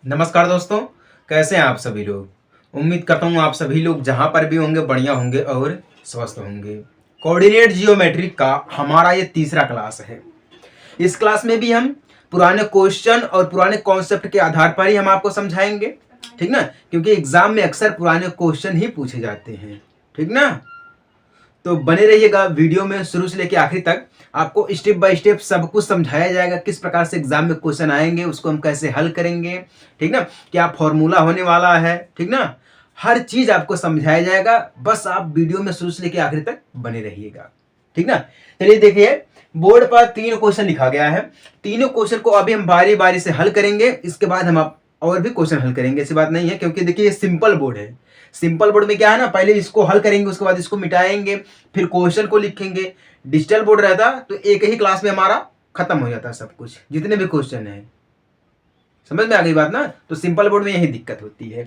नमस्कार दोस्तों, कैसे हैं आप सभी लोग। उम्मीद करता हूँ आप सभी लोग जहाँ पर भी होंगे बढ़िया होंगे और स्वस्थ होंगे। कोऑर्डिनेट जियोमेट्री का हमारा ये तीसरा क्लास है। इस क्लास में भी हम पुराने क्वेश्चन और पुराने कॉन्सेप्ट के आधार पर ही हम आपको समझाएंगे, ठीक ना। क्योंकि एग्जाम में अक्सर पुराने क्वेश्चन ही पूछे जाते हैं, ठीक ना। तो बने रहिएगा वीडियो में शुरू से लेकर आखिर तक। आपको स्टेप बाय स्टेप सब कुछ समझाया जाएगा, किस प्रकार से एग्जाम में क्वेश्चन आएंगे, उसको हम कैसे हल करेंगे, ठीक ना। क्या फॉर्मूला होने वाला है, ठीक ना। हर चीज आपको समझाया जाएगा। बस आप वीडियो में शुरू से लेकर आखिर तक बने रहिएगा, ठीक ना। चलिए देखिए, बोर्ड पर 3 क्वेश्चन लिखा गया है। तीनों क्वेश्चन को अभी हम बारी बारी से हल करेंगे। इसके बाद हम आप और भी क्वेश्चन हल करेंगे, ऐसी बात नहीं है। क्योंकि देखिए ये सिंपल बोर्ड है। सिंपल बोर्ड में क्या है ना, पहले इसको हल करेंगे, उसके बाद इसको मिटाएंगे, फिर क्वेश्चन को लिखेंगे। डिजिटल बोर्ड रहता तो एक ही क्लास में हमारा खत्म हो जाता सब कुछ, जितने भी क्वेश्चन है। समझ में आ गई बात ना। तो सिंपल बोर्ड में यही दिक्कत होती है।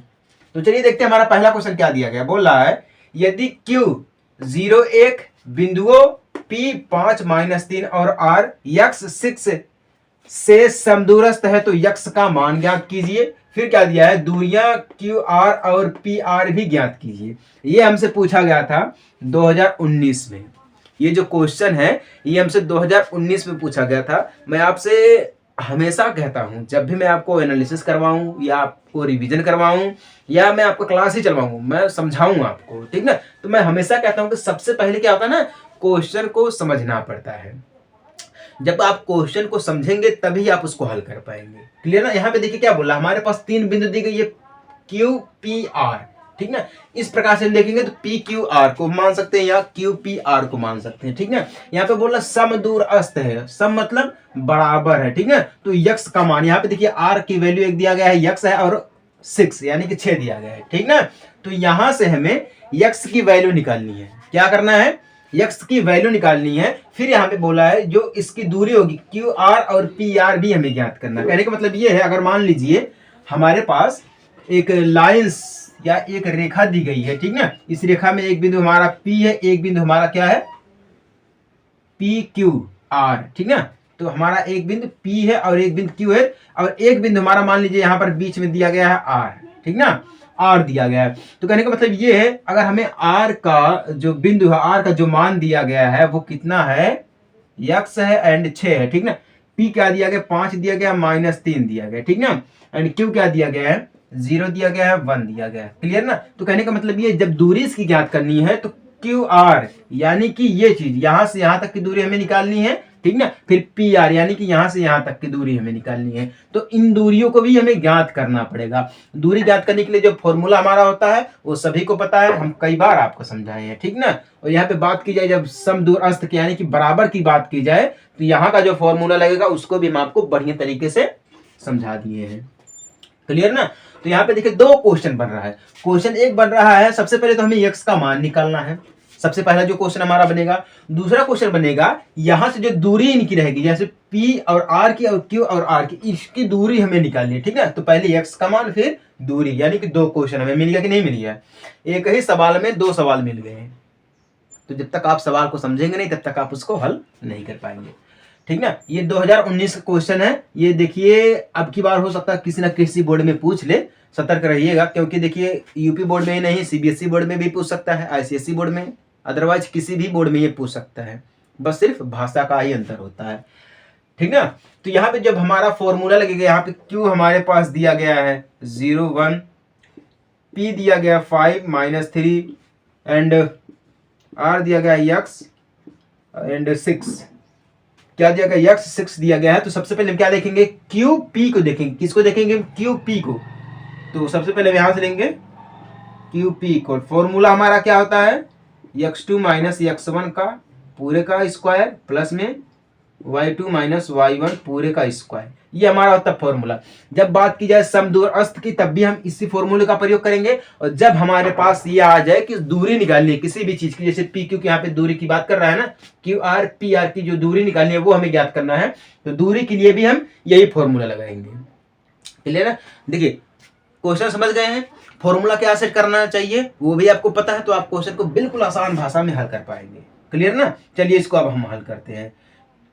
तो चलिए देखते हैं हमारा पहला क्वेश्चन क्या दिया गया। बोल रहा है यदि Q 0 1 बिंदुओं P 5 -3 और R x 6 से समदूरस्थ है तो यक्स का मान ज्ञात कीजिए। फिर क्या दिया है, दूरियां क्यू आर और पी आर भी ज्ञात कीजिए। ये हमसे पूछा गया था 2019 में। ये जो क्वेश्चन है ये हमसे 2019 में पूछा गया था। मैं आपसे हमेशा कहता हूं, जब भी मैं आपको एनालिसिस करवाऊं या आपको रिवीजन करवाऊं या मैं आपको क्लास ही चलवाऊं, मैं समझाऊं आपको, ठीक ना। तो मैं हमेशा कहता हूं कि सबसे पहले क्या होता है ना, क्वेश्चन को समझना पड़ता है। जब आप क्वेश्चन को समझेंगे तभी आप उसको हल कर पाएंगे। क्लियर ना। यहाँ पे देखिए क्या बोला, हमारे पास 3 बिंदु दी गई है क्यू पी आर, ठीक ना। इस प्रकार से हम देखेंगे तो पी क्यू आर को मान सकते हैं या क्यू पी आर को मान सकते हैं, ठीक ना। यहाँ पे बोला समदूरस्थ है, सम मतलब बराबर है, ठीक ना। तो यक्स का मान यहाँ पे देखिए आर की वैल्यू एक दिया गया है, यक्स है, और 6 यानी कि 6 दिया गया है, ठीक ना। तो यहां से हमें यक्स की वैल्यू निकालनी है। क्या करना है, यक्स की वैल्यू निकालनी है। फिर यहाँ पे बोला है जो इसकी दूरी होगी क्यू आर और पी आर भी हमें ज्ञात करना है। कहने का मतलब ये है, अगर मान लीजिए हमारे पास एक लाइंस या एक रेखा दी गई है, ठीक ना। इस रेखा में एक बिंदु हमारा P है, एक बिंदु हमारा क्या है, पी क्यू आर, ठीक ना। तो हमारा एक बिंदु P है और एक बिंदु Q है, और एक बिंदु हमारा मान लीजिए यहाँ पर बीच में दिया गया है R, ठीक ना। R दिया गया है। तो कहने का मतलब ये है, अगर हमें R का जो बिंदु है, R का जो मान दिया गया है वो कितना है, x है एंड 6 है, ठीक ना। P क्या दिया गया, 5 दिया गया, -3 दिया गया, ठीक ना। एंड Q क्या दिया गया है, 0 दिया गया है, 1 दिया गया है। क्लियर ना। तो कहने का मतलब ये, जब दूरी इसकी ज्ञात करनी है तो क्यू आर यानी कि ये चीज यहां से यहां तक की दूरी हमें निकालनी है, ठीक ना। फिर पी आर यानी कि यहां से यहां तक की दूरी हमें निकालनी है। तो इन दूरियों को भी हमें ज्ञात करना पड़ेगा। दूरी ज्ञात करने के लिए जो फॉर्मूला हमारा होता है वो सभी को पता है, हम कई बार आपको समझाए हैं, ठीक ना। और यहाँ पे बात की जाए जब समदूरस्थ की यानी कि बराबर की बात की जाए, तो यहाँ का जो फॉर्मूला लगेगा उसको भी हम आपको बढ़िया तरीके से समझा दिए हैं। क्लियर ना। तो यहाँ पे देखिए 2 क्वेश्चन बन रहा है। क्वेश्चन एक बन रहा है, सबसे पहले तो हमें x का मान निकालना है। सबसे पहला जो क्वेश्चन हमारा बनेगा। दूसरा क्वेश्चन बनेगा, यहां से जो दूरी इनकी रहेगी, जैसे P और R की और Q और R की, इसकी दूरी हमें निकालनी है, ठीक है। तो पहले x का मान फिर दूरी, यानी कि 2 क्वेश्चन हमें मिल गया कि नहीं मिल गया। एक ही सवाल में 2 सवाल मिल गए हैं। तो जब तक आप सवाल को समझेंगे नहीं तब तक आप उसको हल नहीं कर पाएंगे, ठीक ना। ये 2019 का क्वेश्चन है। ये देखिए अब की बार हो सकता है किसी ना किसी बोर्ड में पूछ ले, सतर्क रहिएगा। क्योंकि देखिए यूपी बोर्ड में ही नहीं, सीबीएसई बोर्ड में भी पूछ सकता है, आईसीएसई बोर्ड में, अदरवाइज किसी भी बोर्ड में ये पूछ सकता है। बस सिर्फ भाषा का ही अंतर होता है, ठीक ना। तो यहाँ पे जब हमारा फॉर्मूला लगेगा, यहाँ पे क्यू हमारे पास दिया गया है 0 1, पी दिया गया 5 -3 एंड आर दिया गया x एंड 6, क्या दिया गया, x 6 दिया गया है। तो सबसे पहले हम क्या देखेंगे, क्यू पी को देखेंगे। किसको देखेंगे, क्यू पी को। तो सबसे पहले यहां से लेंगे क्यू पी को। फॉर्मूला हमारा क्या होता है, x2 - x1 का पूरे का स्क्वायर प्लस में y2 - y1 पूरे का स्क्वायर। ये हमारा होता है फॉर्मूला। जब बात की जाए समदूरस्थ की तब भी हम इसी फॉर्मूले का प्रयोग करेंगे। और जब हमारे पास ये आ जाए कि दूरी निकालनी है किसी भी चीज की, जैसे पी क्यू की यहाँ पे दूरी की बात कर रहा है ना, क्यू आर पी आर की जो दूरी निकालनी है वो हमें ज्ञात करना है। तो दूरी के लिए भी हम यही फॉर्मूला लगाएंगे। क्लियर है। देखिए क्वेश्चन समझ गए हैं, फॉर्मूला क्या सेट करना चाहिए वो भी आपको पता है, तो आप क्वेश्चन को बिल्कुल आसान भाषा में हल कर पाएंगे। क्लियर ना। चलिए इसको अब हम हल करते हैं।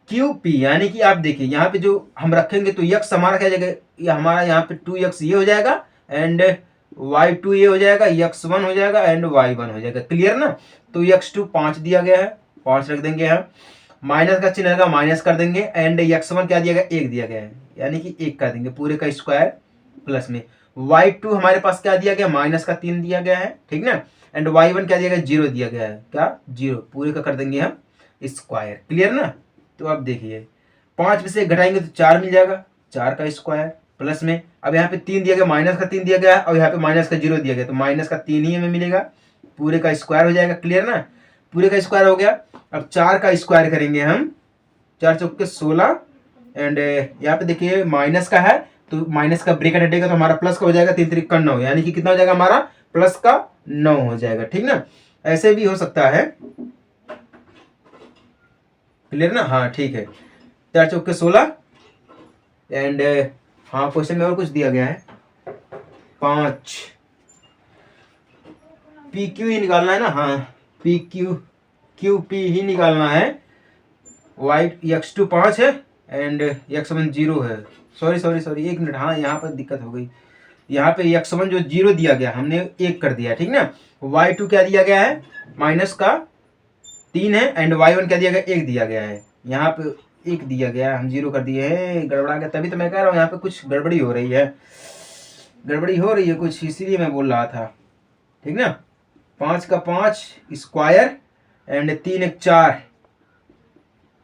क्यू पी, यानी कि आप देखिए यहाँ पे जो हम रखेंगे तो यक्स हमारा क्या जाएगा, ये हमारा यहाँ पे 2x ये हो जाएगा एंड y2 ये हो जाएगा, x1 हो जाएगा एंड y1 हो जाएगा। क्लियर ना। तो x2 5 दिया गया है, 5 रख देंगे हम, माइनस का चिन्ह रहेगा माइनस कर देंगे एंड x1 क्या दिया गया, 1 दिया गया है, यानी कि 1 कर देंगे पूरे का स्क्वायर प्लस में। y2 हमारे पास क्या दिया गया, माइनस का 3 दिया गया है, ठीक ना। एंड y1 क्या दिया गया, 0 दिया गया है, क्या 0, पूरे का कर देंगे हम स्क्वायर। क्लियर ना। तो अब देखिए 5 में से घटाएंगे तो 4 मिल जाएगा, 4 का स्क्वायर प्लस में, अब यहाँ पे 3 दिया गया, माइनस का 3 दिया गया और यहाँ पे माइनस का 0 दिया गया, तो माइनस का 3 ही हमें मिलेगा, पूरे का स्क्वायर हो जाएगा। क्लियर ना, पूरे का स्क्वायर हो गया। अब 4 का स्क्वायर करेंगे हम, 4 चौक के 16 एंड यहाँ पे देखिए माइनस का है तो माइनस का ब्रेकेट हटेगा तो हमारा प्लस का हो जाएगा, 3 3 का 9, यानी कि कितना हो जाएगा हमारा, प्लस का 9 हो जाएगा। ठीक ना, ऐसे भी हो सकता है। क्लियर ना, हाँ ठीक है। 4 चौक के 16 एंड हाँ क्वेश्चन में और कुछ दिया गया है, 5 पी क्यू ही निकालना है ना, हाँ पी क्यू क्यू पी ही निकालना है। वाई x2 5 है एंड x1 0 है, सॉरी 1 मिनट, हाँ यहाँ पर दिक्कत हो गई, यहाँ पे x1 जो 0 दिया गया हमने 1 कर दिया, ठीक ना। y2 क्या दिया गया है, माइनस का 3 है एंड y1 क्या दिया गया, 1 दिया गया है, यहाँ पे 1 दिया गया, हम 0 कर दिए हैं, गड़बड़ा गया, तभी तो मैं कह रहा हूँ यहाँ पे कुछ गड़बड़ी हो रही है, कुछ, इसीलिए मैं बोल रहा था। ठीक ना, 5 का 5 स्क्वायर एंड 3 1 4,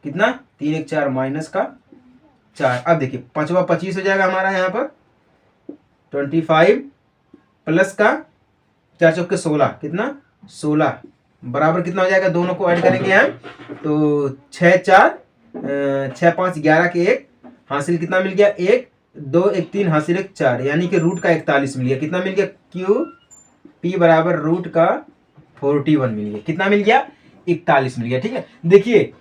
कितना 3 1 4 माइनस का 4। अब देखिए 5 25 हो जाएगा हमारा यहाँ पर 25 प्लस का 4 चौके 16, कितना 16 बराबर कितना हो जाएगा, दोनों को ऐड करेंगे हम तो 6 4 6 5 11 के 1 हासिल कितना मिल गया, 1 2 1 3 हासिल 1 4, यानी कि रूट का 41 मिल गया। कितना मिल गया, क्यू पी बराबर रूट का 41 मिल गया। कितना मिल गया, 41 मिल गया। ठीक है, देखिए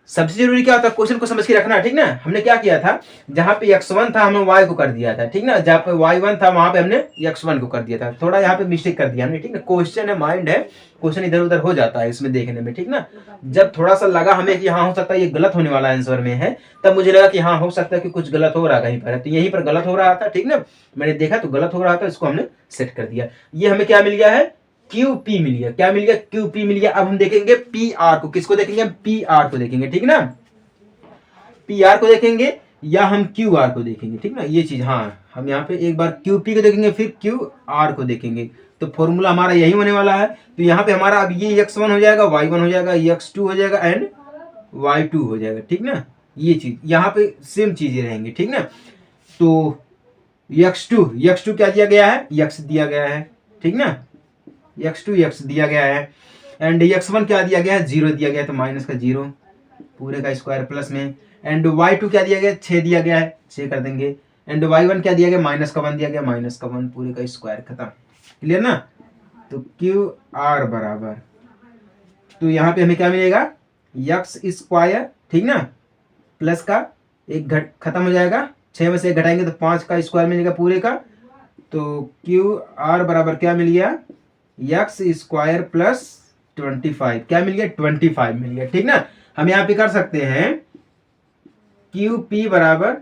सबसे जरूरी क्या होता है, क्वेश्चन को समझ के रखना। ठीक ना, हमने क्या किया था, जहां पे x1 था हमने y को कर दिया था, ठीक ना, जहां पे y1 था वहां पे हमने x1 को कर दिया था, थोड़ा यहाँ पे मिस्टेक कर दिया हमने। ठीक ना, क्वेश्चन है, माइंड है, क्वेश्चन इधर उधर हो जाता है इसमें देखने में। ठीक ना, जब थोड़ा सा लगा हमें कि हाँ हो सकता है ये गलत होने वाला आंसर में है, तब मुझे लगा कि हाँ हो सकता है कि कुछ गलत हो रहा है कहीं पर, तो यहीं पर गलत हो रहा था। ठीक ना, मैंने देखा तो गलत हो रहा था, इसको हमने सेट कर दिया। ये हमें क्या मिल गया है, क्यू पी मिल गया। क्या मिल गया, क्यू पी मिल गया। अब हम देखेंगे पी आर को, किसको देखेंगे, पी आर को देखेंगे। ठीक ना, पी आर को देखेंगे या हम क्यू आर को देखेंगे। ठीक ना, ये चीज, हाँ हम यहाँ पे एक बार क्यू पी को देखेंगे फिर क्यू आर को देखेंगे, तो फॉर्मूला हमारा यही होने वाला है। तो यहाँ पे हमारा अब ये x1 हो जाएगा, y1 हो जाएगा, x2 हो जाएगा एंड y2 हो जाएगा। ठीक ना, ये चीज यहाँ पे सेम चीजें रहेंगी। ठीक ना, तो x2 क्या दिया गया है, x दिया गया है। ठीक ना, x दिया गया है एंड x1 क्या दिया गया है, 0 दिया गया है, तो माइनस का 0 पूरे का स्क्वायर प्लस में एंड y2 क्या दिया गया, 6 दिया गया है, 6 कर देंगे एंड y1 क्या दिया गया, माइनस का 1 दिया गया, माइनस का 1 पूरे का स्क्वायर, खत्म। क्लियर ना, तो क्यू आर बराबर, तो यहाँ पे हमें क्या मिलेगा, x स्क्वायर, ठीक ना, प्लस का एक घट खत्म हो जाएगा, 6 में से एक घटाएंगे तो 5 का स्क्वायर मिलेगा पूरे का, तो क्यू आर बराबर क्या मिल गया, x स्क्वायर प्लस 25, क्या मिल गया, 25 मिल गया। ठीक ना, हम यहाँ पे कर सकते हैं क्यू पी बराबर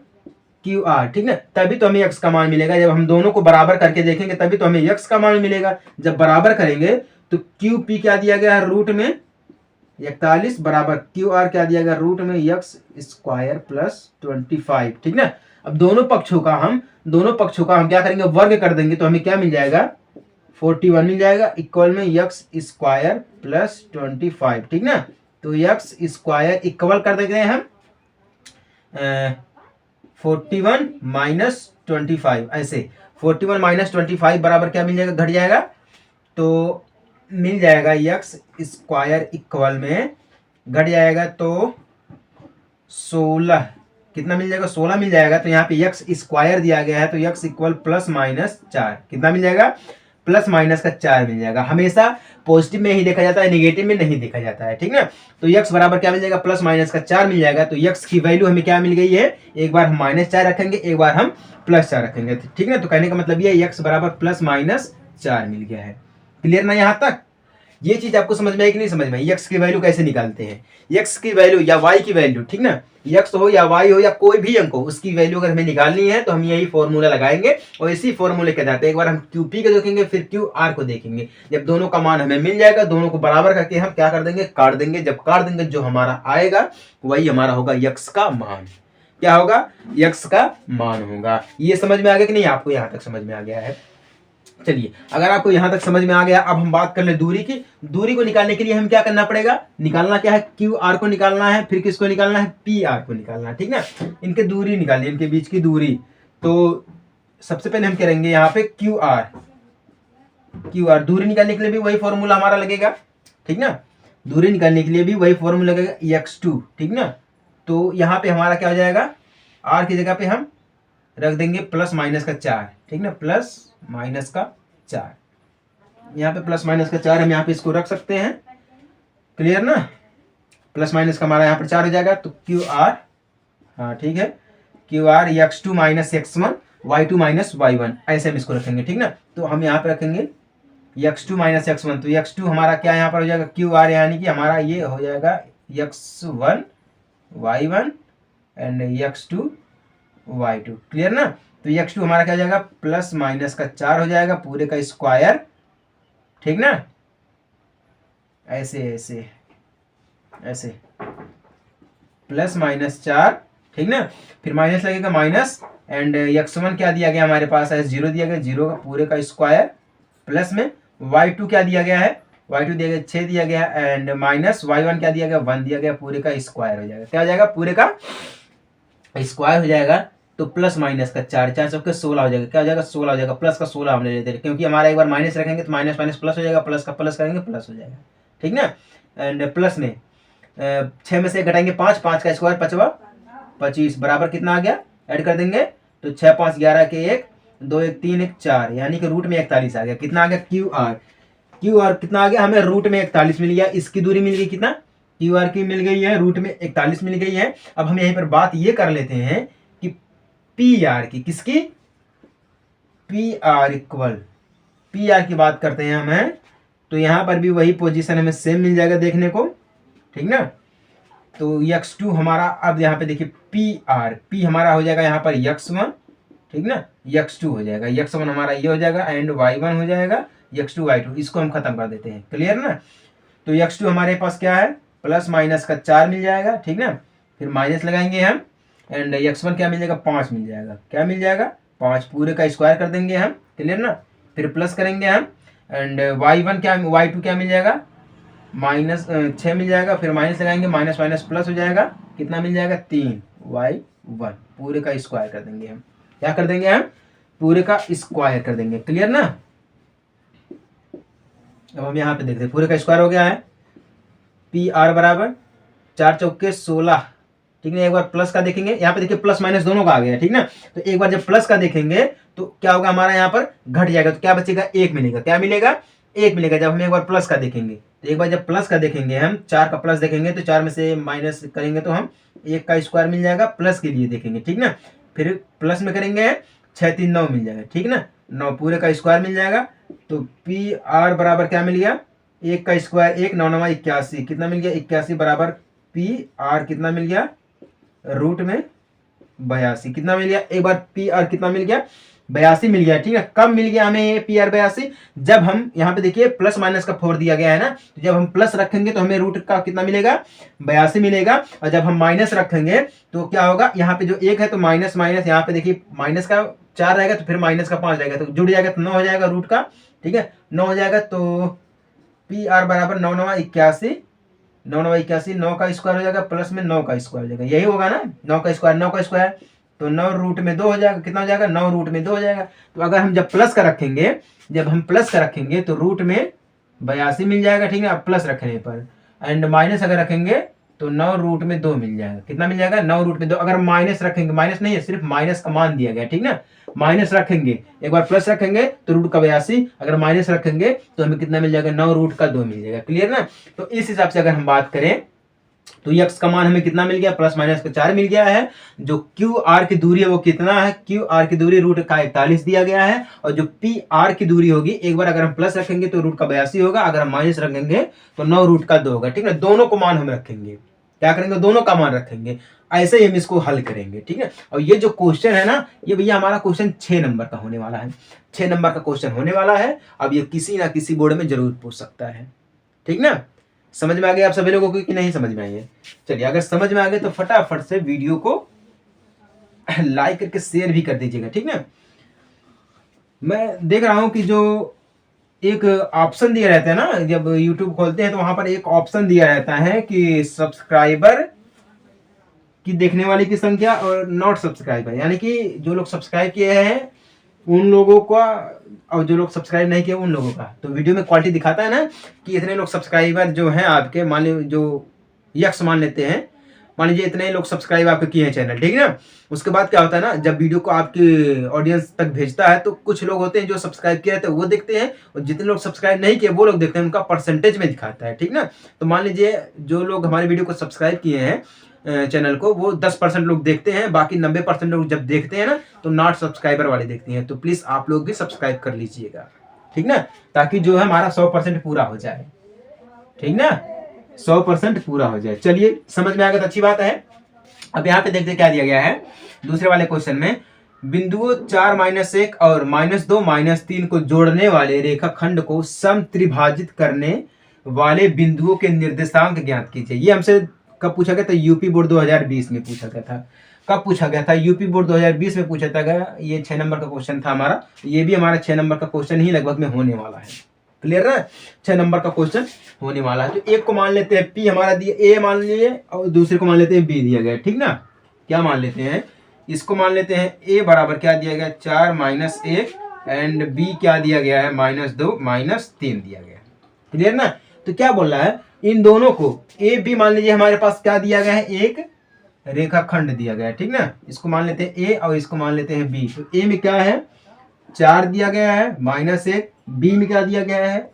क्यू आर, ठीक ना, तभी तो हमें x का मान मिलेगा। जब हम दोनों को बराबर करके देखेंगे तभी तो हमें x का मान मिलेगा। जब बराबर करेंगे तो क्यू पी क्या दिया गया है, रूट में 41 बराबर क्यू आर क्या दिया गया, रूट में x स्क्वायर प्लस 25। ठीक ना, अब दोनों पक्षों का हम क्या करेंगे, वर्ग कर देंगे, तो हमें क्या मिल जाएगा, 41 मिल जाएगा, इक्वल में x स्क्वायर प्लस 25। ठीक ना, तो x स्क्वायर इक्वल कर देंगे हम 41 माइनस 25, ऐसे 41 माइनस 25 बराबर क्या मिल जाएगा, घट जाएगा, तो मिल जाएगा x स्क्वायर इक्वल में घट जाएगा तो 16, कितना मिल जाएगा, 16 मिल जाएगा। तो यहाँ पे x स्क्वायर दिया गया है तो x इक्वल प्लस माइनस 4, कितना मिल जाएगा, प्लस माइनस का 4 मिल जाएगा। हमेशा पॉजिटिव में ही देखा जाता है, नेगेटिव में नहीं देखा जाता है। ठीक ना, तो x बराबर क्या मिल जाएगा, प्लस माइनस का 4 मिल जाएगा। तो x की वैल्यू हमें क्या मिल गई है, एक बार हम माइनस 4 रखेंगे, एक बार हम प्लस 4 रखेंगे। ठीक ना, तो कहने का मतलब ये x बराबर प्लस माइनस 4 मिल गया है। क्लियर ना यहाँ तक। ये चीज आपको समझ में आई कि नहीं समझ में आई? एक्स की वैल्यू कैसे निकालते हैं, एक्स की वैल्यू या वाई की वैल्यू, ठीक ना, एक्स हो या वाई हो या कोई भी अंक हो, उसकी वैल्यू अगर हमें निकालनी है तो हम यही फॉर्मूला लगाएंगे और इसी फॉर्मूले के तहत एक बार हम क्यू पी को देखेंगे, फिर क्यू आर को देखेंगे। जब दोनों का मान हमें मिल जाएगा, दोनों को बराबर करके हम क्या कर देंगे, काट देंगे। जब काट देंगे जो हमारा आएगा वही हमारा होगा यक्स का मान। क्या होगा, यक्स का मान होगा। ये समझ में आ गया कि नहीं? आपको यहां तक समझ में आ गया है? चलिए, अगर आपको यहां तक समझ में आ गया, अब हम बात कर ले दूरी की। दूरी को निकालने के लिए हम क्या करना पड़ेगा, निकालना क्या है, क्यू आर को निकालना है, फिर किसको निकालना है, पी आर को निकालना है, ठीक ना। इनके दूरी निकालनी, इनके बीच की दूरी। तो सबसे पहले हम करेंगे यहाँ पे क्यू आर। क्यू आर दूरी निकालने के लिए भी वही फॉर्मूला हमारा लगेगा, ठीक ना। दूरी निकालने के लिए भी वही फॉर्मूला लगेगा, x2, ठीक ना। तो यहाँ पे हमारा क्या हो जाएगा, आर की जगह पे हम रख देंगे प्लस माइनस का 4, ठीक ना, प्लस माइनस का 4। यहाँ पे प्लस माइनस का 4 हम यहाँ पे इसको रख सकते हैं, क्लियर ना। प्लस माइनस का हमारा यहाँ पर 4 हो जाएगा, तो क्यू आर, हाँ ठीक है, Q R x2 minus x1 y2 minus y1, ऐसे हम इसको रखेंगे, ठीक ना। तो हम यहाँ पे रखेंगे x2 माइनस x1, तो x2 हमारा क्या यहाँ पर हो जाएगा, क्यू आर, यानी कि हमारा ये हो जाएगा x1 y1 and x2 y2, clear ना। तो x2 हमारा क्या हो जाएगा, प्लस माइनस का 4 हो जाएगा पूरे का स्क्वायर, ठीक ना। ऐसे ऐसे ऐसे प्लस माइनस 4, ठीक ना। फिर माइनस लगेगा माइनस, एंड x1 क्या दिया गया हमारे पास है, 0 दिया गया, 0 का पूरे का स्क्वायर, प्लस में y2 क्या दिया गया है, y2 दिया गया 6 दिया गया, एंड माइनस y1 क्या दिया गया, 1 दिया गया, पूरे का स्क्वायर हो जाएगा। क्या हो जाएगा, पूरे का स्क्वायर हो जाएगा। तो प्लस माइनस का 4, 4 चौके 16 हो जाएगा। क्या हो जाएगा, 16 हो जाएगा। प्लस का 16 हमने लेते हैं क्योंकि हमारा एक बार माइनस रखेंगे तो माइनस माइनस प्लस हो जाएगा, प्लस का प्लस करेंगे प्लस हो जाएगा, ठीक ना। एंड प्लस में 6 में से घटाएंगे 5, 5 का स्क्वायर 5 25 बराबर कितना आ गया, ऐड कर देंगे तो 6 5 11 के 1 2 1 3 1 4, यानी कि रूट में 41 आ गया। कितना आ गया, क्यू आर। क्यू आर कितना आ गया, हमें रूट में 41 मिल गया। इसकी दूरी मिल गई कितना, क्यू आर की मिल गई है, रूट में 41 मिल गई है। अब हम यहीं पर बात ये कर लेते हैं कि पी आर की, किसकी, P R equal, P R की बात करते हैं हमें। तो यहां पर भी वही पोजीशन हमें सेम मिल जाएगा देखने को, ठीक ना। तो x2 हमारा, अब यहाँ पे देखिए पी आर, पी हमारा हो जाएगा यहाँ पर x1, ठीक ना, x2 हो जाएगा, x1 हमारा ये हो जाएगा एंड y1 हो जाएगा, x2 y2, इसको हम खत्म कर देते हैं, क्लियर ना। तो x2 हमारे पास क्या है, प्लस माइनस का 4 मिल जाएगा, ठीक ना। फिर माइनस लगाएंगे हम, एंड x1 क्या मिल जाएगा, 5 मिल जाएगा। क्या मिल जाएगा, 5, पूरे का स्क्वायर कर देंगे हम, क्लियर ना। फिर प्लस करेंगे हम, एंड y1 क्या, y2 क्या मिल जाएगा, माइनस 6 मिल जाएगा। फिर माइनस लगाएंगे, माइनस माइनस प्लस हो जाएगा, कितना मिल जाएगा, 3y1, पूरे का स्क्वायर कर देंगे हम। क्या कर देंगे हम, पूरे का स्क्वायर कर देंगे, क्लियर ना। अब हम यहाँ पे देखते हैं, पूरे का स्क्वायर हो गया है। पी आर बराबर 4 चौके 16, ठीक है। एक बार प्लस का देखेंगे, यहाँ पे देखिए प्लस माइनस दोनों का आ गया, ठीक ना। तो एक बार जब प्लस का देखेंगे तो क्या होगा, हमारा यहाँ पर घट जाएगा, तो क्या बचेगा, 1 मिलेगा। क्या मिलेगा, 1 मिलेगा। जब हम एक बार प्लस का देखेंगे, तो एक बार जब प्लस का देखेंगे, हम 4 का प्लस देखेंगे तो 4 में से माइनस करेंगे तो हम 1 का स्क्वायर मिल जाएगा, प्लस के लिए देखेंगे, ठीक ना। फिर प्लस में करेंगे 6 3 9 मिल जाएगा, ठीक ना, 9 पूरे का स्क्वायर मिल जाएगा। तो पी आर बराबर क्या मिल गया, 1 का स्क्वायर 1 9 9 81, कितना मिल गया, 81 बराबर पी आर कितना मिल गया, रूट में 82, कितना मिल गया, एक बार पी आर कितना मिल गया, 82 मिल गया, ठीक है। कब मिल गया हमें ये पी आर 82, जब हम यहाँ पे देखिए प्लस माइनस का 4 दिया गया है ना, तो जब हम प्लस रखेंगे तो हमें रूट का कितना मिलेगा, 82 मिलेगा। और जब हम माइनस रखेंगे तो क्या होगा, यहाँ पे जो 1 है तो माइनस माइनस, यहाँ पे देखिए माइनस का 4 रहेगा तो फिर माइनस का 5 रहेगा, तो जुड़ जाएगा तो 9 हो जाएगा रूट का, ठीक है, 9 हो जाएगा। तो पी आर बराबर 9 9 81, 9 9 81, 9 का स्क्वायर हो जाएगा, प्लस में 9 का स्क्वायर हो जाएगा, यही होगा ना, 9 का स्क्वायर 9 का स्क्वायर, तो 9 रूट में 2 हो जाएगा, कितना हो जाएगा, 9 रूट में 2 हो जाएगा। तो अगर हम जब प्लस का रखेंगे, जब हम प्लस का रखेंगे तो रूट में 82 मिल जाएगा, ठीक है, प्लस रखने पर। एंड माइनस अगर रखेंगे तो 9 रूट में 2 मिल जाएगा, कितना मिल जाएगा, 9 रूट में 2। अगर माइनस रखेंगे, माइनस नहीं है, सिर्फ माइनस का मान दिया गया, ठीक ना, माइनस रखेंगे, एक बार प्लस रखेंगे तो रूट का 82, अगर माइनस रखेंगे तो हमें कितना मिल जाएगा, 9 रूट का 2 मिल जाएगा, क्लियर ना। तो इस हिसाब से अगर हम बात करें तो यक्स का मान हमें कितना मिल गया, प्लस माइनस का 4 मिल गया है। जो क्यू आर की दूरी है वो कितना है, क्यू आर की दूरी रूट का 41 दिया गया है। और जो पी आर की दूरी होगी, एक बार अगर हम प्लस रखेंगे तो रूट का 82 होगा, अगर हम माइनस रखेंगे तो 9 रूट का 2 होगा। ठीक है, दोनों को मान हम रखेंगे, क्या करेंगे, दोनों का मान रखेंगे। ऐसे ही हम इसको हल करेंगे। ठीक है, और ये जो क्वेश्चन है ना, ये भैया हमारा क्वेश्चन 6 नंबर का होने वाला है। 6 नंबर का क्वेश्चन होने वाला है। अब ये किसी ना किसी बोर्ड में जरूर पूछ सकता है। ठीक ना, समझ में आ गया आप सभी लोगों को कि नहीं समझ में आई है? चलिए, अगर समझ में आ गए तो फटाफट से वीडियो को लाइक करके शेयर भी कर दीजिएगा। ठीक ना, मैं देख रहा हूं कि जो एक ऑप्शन दिया रहता है ना, जब YouTube खोलते हैं तो वहां पर एक ऑप्शन दिया रहता है कि सब्सक्राइबर की देखने वाले की संख्या और नॉट सब्सक्राइबर, यानी कि जो लोग सब्सक्राइब किए हैं उन लोगों का और जो लोग सब्सक्राइब नहीं किए उन लोगों का। तो वीडियो में क्वालिटी दिखाता है ना कि इतने लोग सब्सक्राइबर जो हैं आपके, मान लीजिए जो यक्स मान लेते हैं, मान लीजिए इतने लोग सब्सक्राइब आपके किए हैं चैनल। ठीक है ना, उसके बाद क्या होता है ना, जब वीडियो को आपके ऑडियंस तक भेजता है तो कुछ लोग होते हैं जो सब्सक्राइब किए रहते हैं वो देखते हैं, और जितने लोग सब्सक्राइब नहीं किए वो लोग देखते हैं, उनका परसेंटेज में दिखाता है। ठीक ना, तो मान लीजिए जो लोग हमारे वीडियो को सब्सक्राइब किए हैं चैनल को, वो 10% लोग देखते हैं, बाकी 90% लोग जब देखते हैं ना तो नॉट सब्सक्राइबर वाले देखते हैं। तो प्लीज आप लोग भी सब्सक्राइब कर लीजिएगा। ठीक ना, ताकि जो है हमारा 100% पूरा हो जाए। ठीक ना, 100% पूरा हो जाए। चलिए, समझ में आ गया तो अच्छी बात है। अब यहाँ पे देखते क्या दिया गया है दूसरे वाले क्वेश्चन में। बिंदुओं 4 -1 और -2 -3 को जोड़ने वाले रेखाखंड को सम त्रिभाजित करने वाले बिंदुओं के निर्देशांक ज्ञात कीजिए। ये हमसे कब पूछा गया था, यूपी बोर्ड 2020 में पूछा गया था। कब पूछा गया था, यूपी बोर्ड 2020 में पूछा था। ये 6 नंबर का क्वेश्चन था हमारा। ये भी हमारा 6 नंबर का क्वेश्चन ही लगभग में होने वाला है। क्लियर है, 6 नंबर का क्वेश्चन होने वाला है। तो एक को मान लेते हैं पी हमारा दिया, ए मान लिए, और दूसरे को मान लेते हैं बी दिया गया। ठीक ना, क्या मान लेते हैं, इसको मान लेते हैं ए बराबर क्या दिया गया, 4 -1, एंड बी क्या दिया गया है, -2 -3 दिया गया। क्लियर ना, तो क्या बोल रहा है, इन दोनों को ए बी मान लीजिए, हमारे पास क्या दिया गया है, एक रेखाखंड दिया गया है। ठीक ना, इसको मान लेते हैं ए और इसको मान लेते हैं बी। तो ए में क्या है, 4 दिया गया है -1, बी में क्या दिया गया है,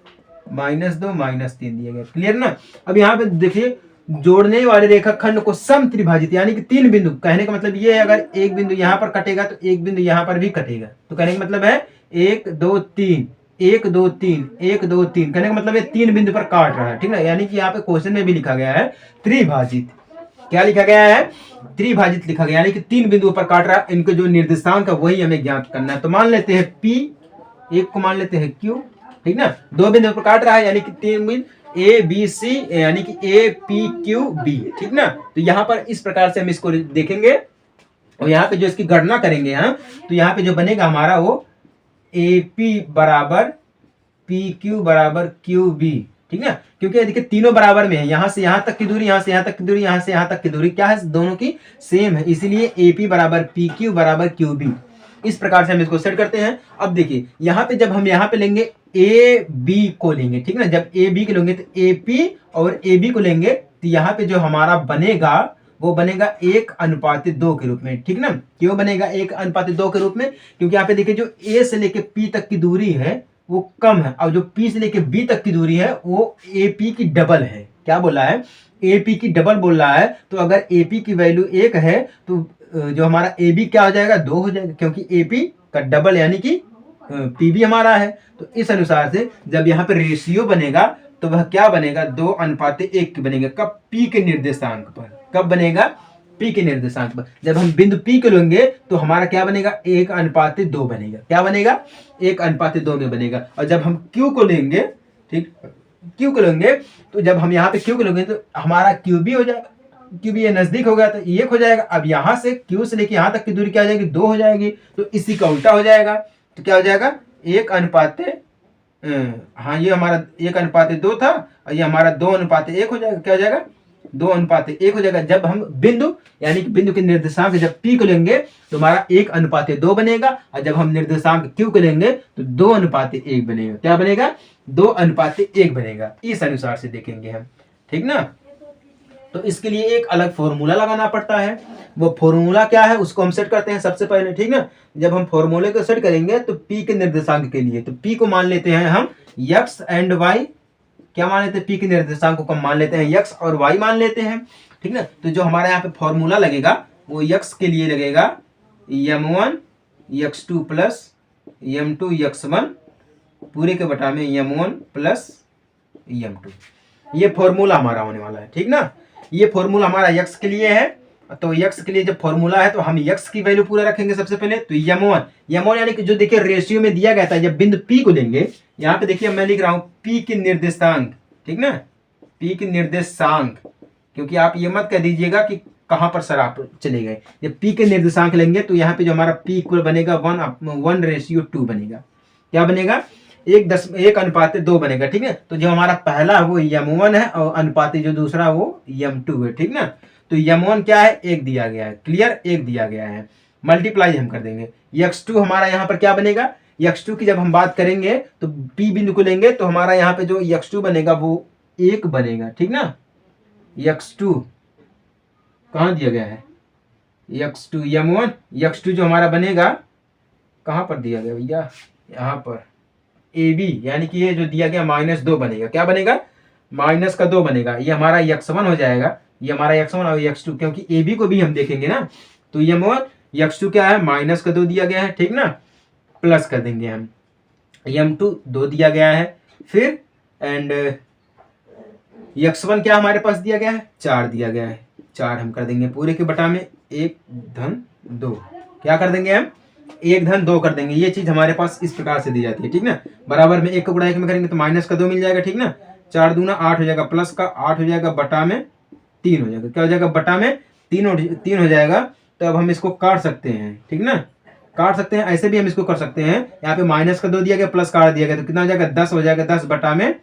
-2 -3 दिया गया। क्लियर ना, अब यहाँ पे देखिए, जोड़ने वाले रेखाखंड को सम त्रिभाजित, यानी कि 3 बिंदु, कहने का मतलब ये है, अगर एक बिंदु यहाँ पर कटेगा तो एक बिंदु यहाँ पर भी कटेगा। तो कहने का मतलब है 1 2 3 1 2 3 1 2 3, कहने का मतलब है 3 बिंदु पर काट रहा है। ठीक ना, यानी कि यहाँ पे क्वेश्चन में भी लिखा गया है त्रिभाजित। क्या लिखा गया है, त्रिभाजित लिखा गया, यानी कि 3 बिंदुओं पर काट रहा है। इनके जो निर्देशांक है वही हमें ज्ञात करना है। तो मान लेते हैं P, एक को मान लेते हैं Q। ठीक ना, 2 बिंदुओं पर काट रहा है, यानी कि 3 बिंदु A B C, यानी कि A P Q B। ठीक ना, तो यहाँ पर इस प्रकार से हम इसको देखेंगे और यहाँ पे जो इसकी गणना करेंगे हम, तो यहाँ पे जो बनेगा हमारा वो AP बराबर PQ बराबर QB। ठीक है, क्योंकि देखिए तीनों बराबर में है, यहाँ से यहाँ तक की दूरी, यहाँ से यहाँ तक की दूरी, यहाँ से यहाँ तक की दूरी क्या है, दोनों की सेम है, इसीलिए AP बराबर PQ बराबर QB। इस प्रकार से हम इसको सेट करते हैं। अब देखिए यहाँ पे जब हम यहाँ पे लेंगे AB को लेंगे, ठीक ना, जब AB को लेंगे तो AP और AB को लेंगे तो यहाँ पे जो हमारा बनेगा वो बनेगा 1:2 के रूप में। ठीक ना, क्यों बनेगा 1:2 के रूप में, क्योंकि यहाँ पे देखिए जो A से लेके P तक की दूरी है वो कम है, और जो P से लेके B तक की दूरी है वो AP की डबल है। क्या बोला है, AP की डबल बोल रहा है। तो अगर AP की वैल्यू 1 है तो जो हमारा AB क्या हो जाएगा, 2 हो जाएगा, क्योंकि AP का डबल यानी कि PB हमारा है। तो इस अनुसार से जब यहाँ पे रेशियो बनेगा तो वह क्या बनेगा, 2:1 बनेगा। कब, P के निर्देशांक पर। कब बनेगा, P के निर्देशांक पर। जब हम बिंदु P को लेंगे तो हमारा क्या बनेगा, 1:2 बनेगा। क्या बनेगा, 1:2 में बनेगा। और जब हम Q को लेंगे, ठीक, Q को लेंगे तो जब हम यहाँ पे Q को लेंगे तो हमारा QB हो जाएगा, क्योंकि ये नजदीक हो गया तो 1 हो जाएगा। अब यहाँ से Q से लेके यहाँ तक की दूरी क्या हो जाएगी, 2 हो जाएगी। तो इसी का उल्टा हो जाएगा, तो क्या हो जाएगा, 1:, हाँ ये हमारा 1:2 था और ये हमारा 2:1 हो जाएगा। क्या हो जाएगा, 2:1 हो जाएगा। जब हम बिंदु यानी कि बिंदु के निर्देशांक जब P को लेंगे तो हमारा 1:2 बनेगा, और जब हम निर्देशांक Q को लेंगे तो 2:1 बनेगा। क्या बनेगा, 2:1 बनेगा। इस अनुसार से देखेंगे हम। ठीक ना, तो इसके लिए एक अलग फॉर्मूला लगाना पड़ता है। वो फॉर्मूला क्या है उसको हम सेट करते हैं सबसे पहले। ठीक ना, जब हम फॉर्मूले को सेट करेंगे तो P के निर्देशांक के लिए, तो P को मान लेते हैं हम x एंड y क्या मान लेते हैं, पी के निर्देशांक को हम मान लेते हैं x और y मान लेते हैं, ठीक ना। तो जो हमारा यहाँ पे फॉर्मूला लगेगा वो x के लिए लगेगा m1 x2 plus m2 x1 पूरे के बटा में m1 प्लस m2। ये फॉर्मूला हमारा होने वाला है, ठीक ना। ये फॉर्मूला हमारा x के लिए है, तो x के लिए जब फॉर्मूला है तो हम x की वैल्यू पूरा रखेंगे सबसे पहले। तो m1 यानी कि जो देखिए रेशियो में दिया गया था, जब बिंदु p को लेंगे, यहाँ पे देखिए मैं लिख रहा हूं p के निर्देशांक, ठीक ना, p के निर्देशांक, क्योंकि आप ये मत कह दीजिएगा कि कहां पर सर आप चले गए। जब p के निर्देशांक लेंगे तो यहाँ पे जो हमारा p इक्वल बनेगा 1:2 बनेगा। क्या बनेगा, 1:2 बनेगा, ठीक है। तो जो हमारा पहला वो m1 है और अनुपाती जो दूसरा वो m2 है, ठीक ना। तो m1 क्या है, 1 दिया गया है, क्लियर, 1 दिया गया है, मल्टीप्लाई हम कर देंगे। x2 हमारा यहाँ पर क्या बनेगा, x2 की जब हम बात करेंगे तो p बिंदु को लेंगे तो हमारा यहाँ पे जो x2 बनेगा वो 1 बनेगा, ठीक ना। x2 कहाँ दिया गया है, x2 m1 x2 जो हमारा बनेगा कहाँ पर दिया गया भैया, यहाँ पर AB, यानी कि ये जो दिया गया -2 बनेगा। क्या बनेगा, -2 बनेगा। ये हमारा x1 हो जाएगा, ये हमारा x1 और x2, क्योंकि AB को भी हम देखेंगे ना। तो m1 x2 क्या है, -2 दिया गया है, ठीक ना, प्लस कर देंगे हम m2 2 दिया गया है, फिर एंड x1 क्या हमारे पास दिया गया है, 4 दिया गया है, 4 हम कर देंगे पूरे के बटा में 1-2। क्या कर देंगे हम, 1-2 कर देंगे। ये चीज हमारे पास इस प्रकार से दी जाती है, ठीक ना। बराबर में 1 का गुणा 1 में करेंगे तो -2 मिल जाएगा, ठीक ना। 4 दूना 8 हो जाएगा, प्लस का 8 हो जाएगा, बटा में 3 हो जाएगा। क्या हो जाएगा, बटा में 3 हो जाएगा। तो अब हम इसको काट सकते हैं, ठीक ना, काट सकते हैं। ऐसे भी हम इसको कर सकते हैं, यहाँ पे -2 दिया गया, प्लस का 8 दिया गया, तो कितना हो जाएगा, 10 हो जाएगा, 10 बटा में